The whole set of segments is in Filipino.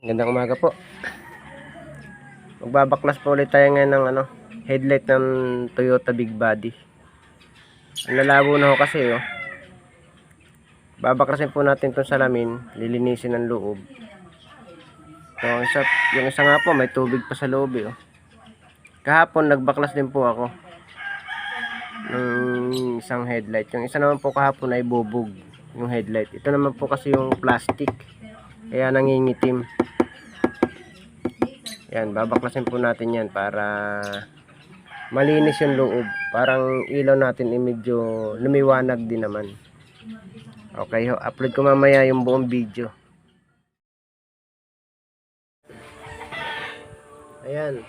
Gandang umaga po. Magbabaklas po ulit tayo ngayon ng headlight ng Toyota Big Body. Ang lalabo na ho kasi babaklasin po natin itong salamin, lilinisin ang loob. So, yung isa nga po may tubig pa sa loob Kahapon nagbaklas din po ako ng isang headlight. Yung isa naman po kahapon ay bubog yung headlight. Ito naman po kasi yung plastic, kaya nangingitim. Yan, babaklasin po natin yan para malinis yung loob. Parang ilaw natin medyo lumiwanag din naman. Okay ho, upload ko mamaya yung buong video. Ayan,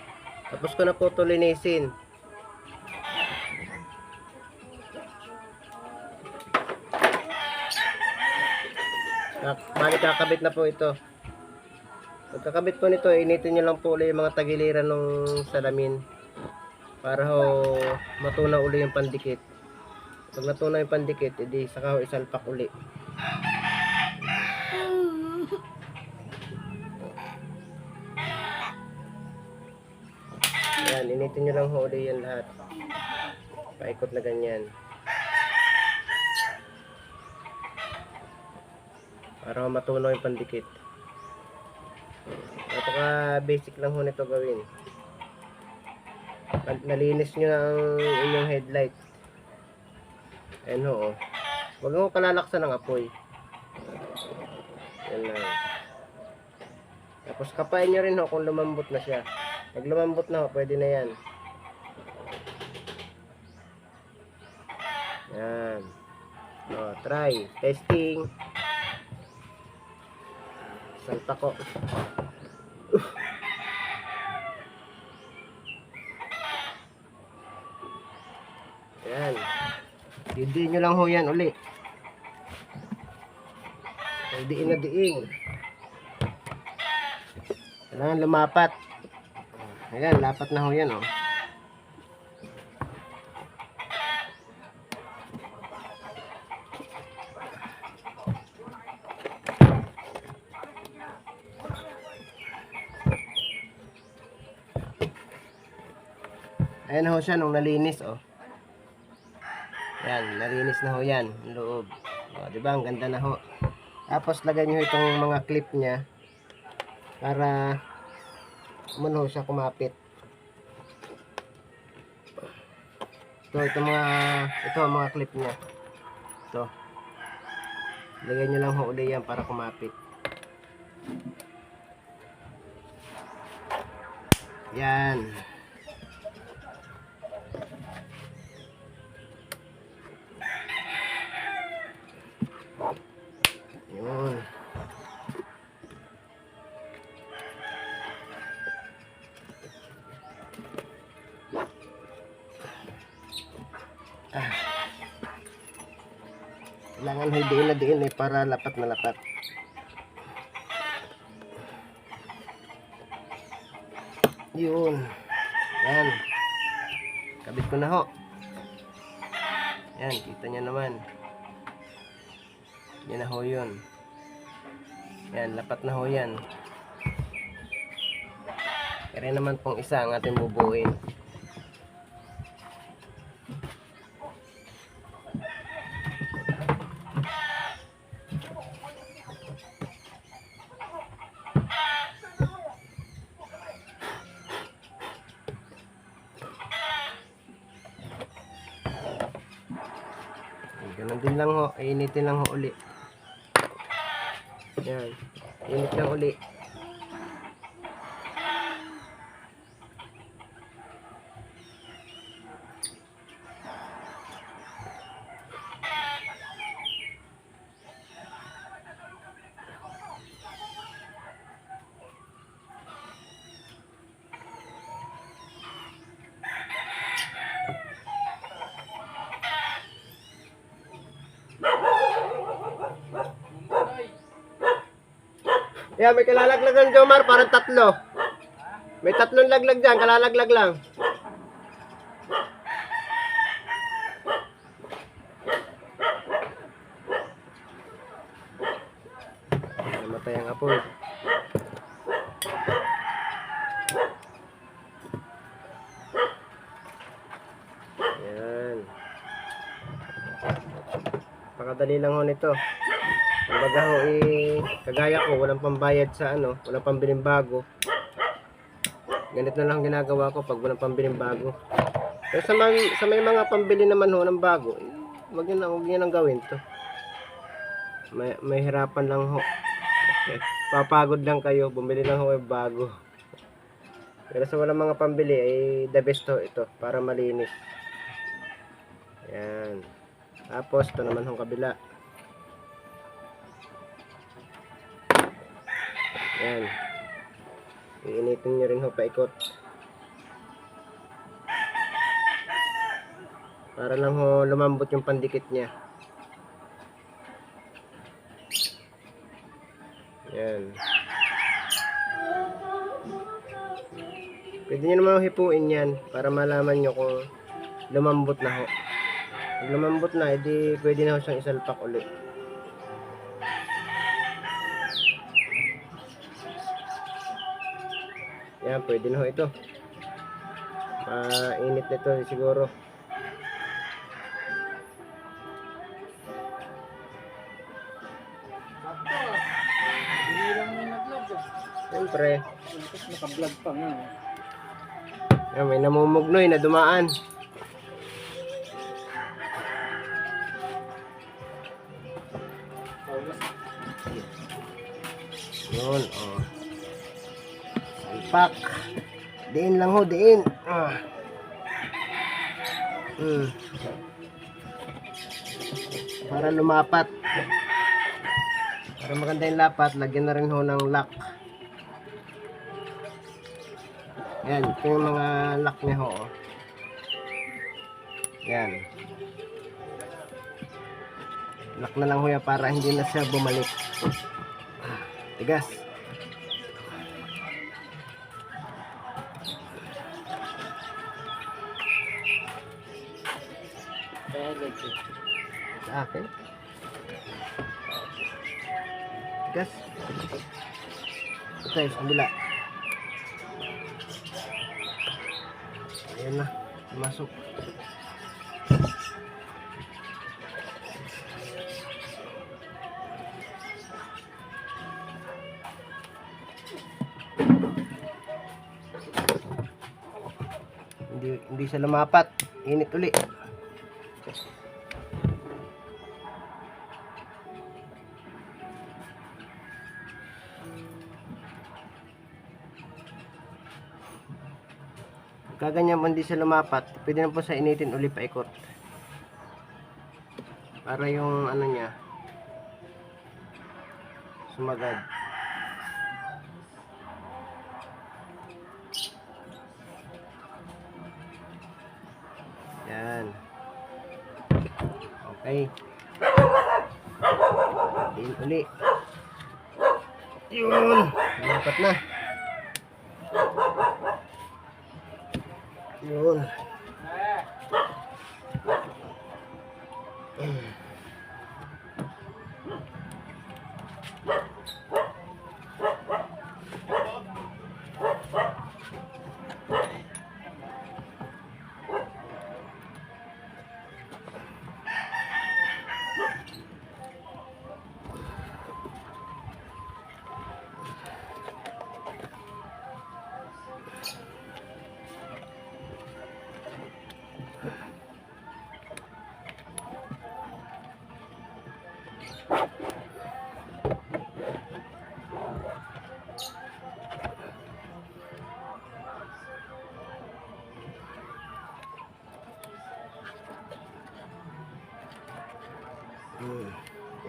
tapos ko na po ito linisin. Bali kakabit na po ito. Pagkakabit po nito, initin nyo lang po ulit yung mga tagiliran ng salamin para ho matunaw ulit yung pandikit. Pag natunaw yung pandikit, edi saka ho isalpak ulit. Ayan, initin nyo lang ho ulit yan lahat. Paikot na ganyan. Para ho matunaw yung pandikit. Napaka basic lang ho nito gawin. Nalinis nyo ang inyong headlight. Ayan ho. Huwag mo palalaksan ng apoy. Yan lang. Tapos kapain nyo rin ho kung lumambot na siya. Pag lumambot na ho, pwede na yan. Yan. O, try. Testing. Salta ko. Yan. Didiin nyo lang ho yan uli. Diin na diin. Kailangan lumapat. Ayan, lapat na ho yan Ayan ho siya nung nalinis Yan, nalinis na ho yan ang loob. Diba? Ang ganda na ho. Tapos lagay nyo itong mga clip nya para umano siya kumapit. Ito mga clip nya. Ito. Lagay nyo lang ho uli yan para kumapit. Yan. Yun. Kailangan hidiin na diin para lapat na lapat. Yun. Yan. Kabit ko na ho. Yan, kita nyo naman. Yan na ho yun. Yan, lapat na ho yan. Kaya naman pong isa ang ating bubuin. Ganun din lang ho, initin lang ho uli. Yan, init lang uli. Yan, may kalalaglag ng Jomar, parang tatlo. May tatlong laglag dyan, kalalaglag lang. Namatay ang apoy. napakadali lang ho nito. Kumbaga ho, kagaya ko, walang pambayad sa ano, walang pambiling bago. Ganito na lang ginagawa ko pag walang pambiling bago. Pero sa may mga pambili naman ho ng bago, wag nyo nang gawin to. May hirapan lang ho. Papagod lang kayo, bumili lang ho yung bago. Pero sa walang mga pambili, ay the best ho ito, para malinis. Yan. Tapos, ito naman yung kabila. Yan. Iinitin nyo rin ho paikot. Para lang ho lumambot yung pandikit niya. Yan. Pwede nyo naman hipuin yan para malaman nyo kung lumambot na ho. Pag lumambot na, edi pwede na ho siyang isalpak ulit. Yan, pwede na ho ito. Init na ito siguro. Siyempre. Naka-vlog pa nga. Yan, may namumugnoy na dumaan. Yun, oh. Salpak. Diin lang ho, diin. Para lumapat. Para maganda yung lapat, lagyan na rin ho ng lock. Yan, ito yung mga lock niya ho. Yan. Lock na lang ho yan para hindi na siya bumalik. Tigas. Sa akin. Tigas. Ito yung kabila. Ayan na. Masuk. Hindi siya lumapat. Init uli. Kaganyan mo hindi siya lumapat, pwede na po sa initin uli paikot. Para yung ano niya sumagad. Yan. Okay. Din uli. Yun. Lumapat na. Yun.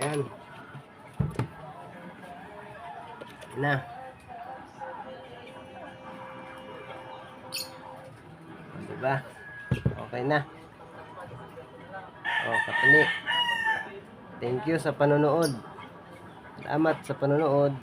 Yan. Na. Diba? Okay na. Oh, kapali. Thank you sa panonood. Salamat sa panonood.